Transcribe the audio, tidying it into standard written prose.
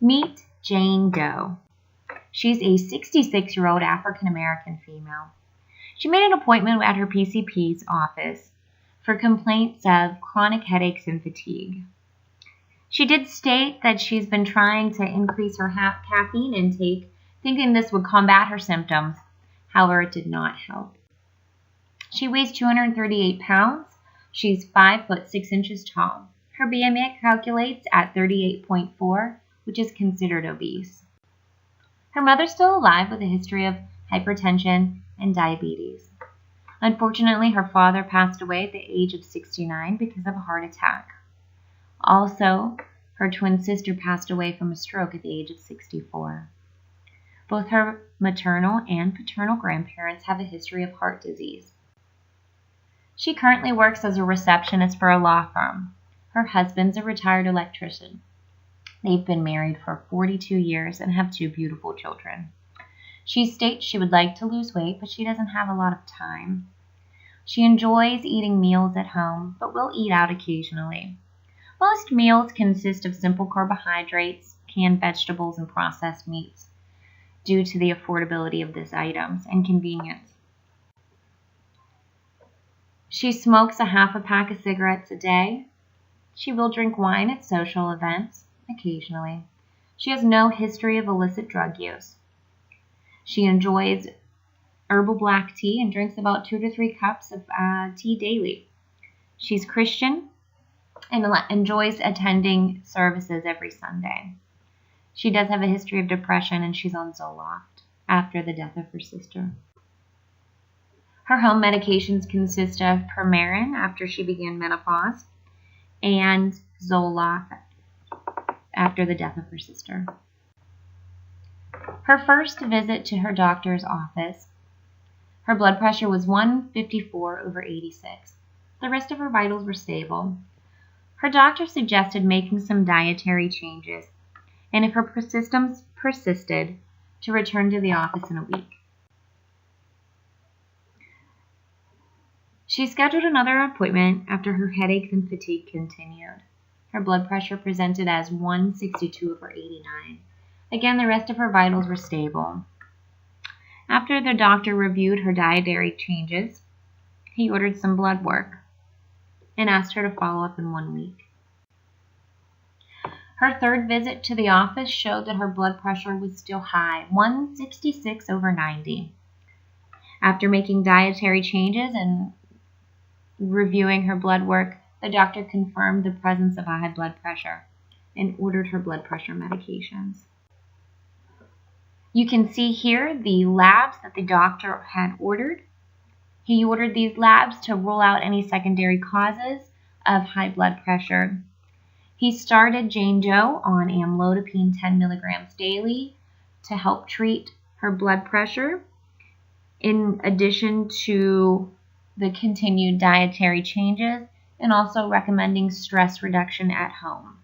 Meet Jane Doe. She's a 66-year-old African-American female. She made an appointment at her PCP's office for complaints of chronic headaches and fatigue. She did state that she's been trying to increase her caffeine intake, thinking this would combat her symptoms. However, it did not help. She weighs 238 pounds. She's 5 foot 6 inches tall. Her BMI calculates at 38.4, which is considered obese. Her mother's still alive with a history of hypertension and diabetes. Unfortunately, her father passed away at the age of 69 because of a heart attack. Also, her twin sister passed away from a stroke at the age of 64. Both her maternal and paternal grandparents have a history of heart disease. She currently works as a receptionist for a law firm. Her husband's a retired electrician. They've been married for 42 years and have 2 beautiful children. She states she would like to lose weight, but she doesn't have a lot of time. She enjoys eating meals at home, but will eat out occasionally. Most meals consist of simple carbohydrates, canned vegetables, and processed meats due to the affordability of these items and convenience. She smokes a half a pack of cigarettes a day. She will drink wine at social events occasionally. She has no history of illicit drug use. She enjoys herbal black tea and drinks about 2 to 3 cups of tea daily. She's Christian and enjoys attending services every Sunday. She does have a history of depression and she's on Zoloft after the death of her sister. Her home medications consist of Premarin after she began menopause and Zoloft after the death of her sister. Her first visit to her doctor's office, her blood pressure was 154/86. The rest of her vitals were stable. Her doctor suggested making some dietary changes, and if her symptoms persisted, to return to the office in a week. She scheduled another appointment after her headaches and fatigue continued. Her blood pressure presented as 162/89. Again, the rest of her vitals were stable. After the doctor reviewed her dietary changes, he ordered some blood work and asked her to follow up in 1 week. Her third visit to the office showed that her blood pressure was still high, 166/90. After making dietary changes and reviewing her blood work, the doctor confirmed the presence of high blood pressure and ordered her blood pressure medications. You can see here the labs that the doctor had ordered. He ordered these labs to rule out any secondary causes of high blood pressure. He started Jane Doe on amlodipine 10 milligrams daily to help treat her blood pressure, in addition to the continued dietary changes, and also recommending stress reduction at home.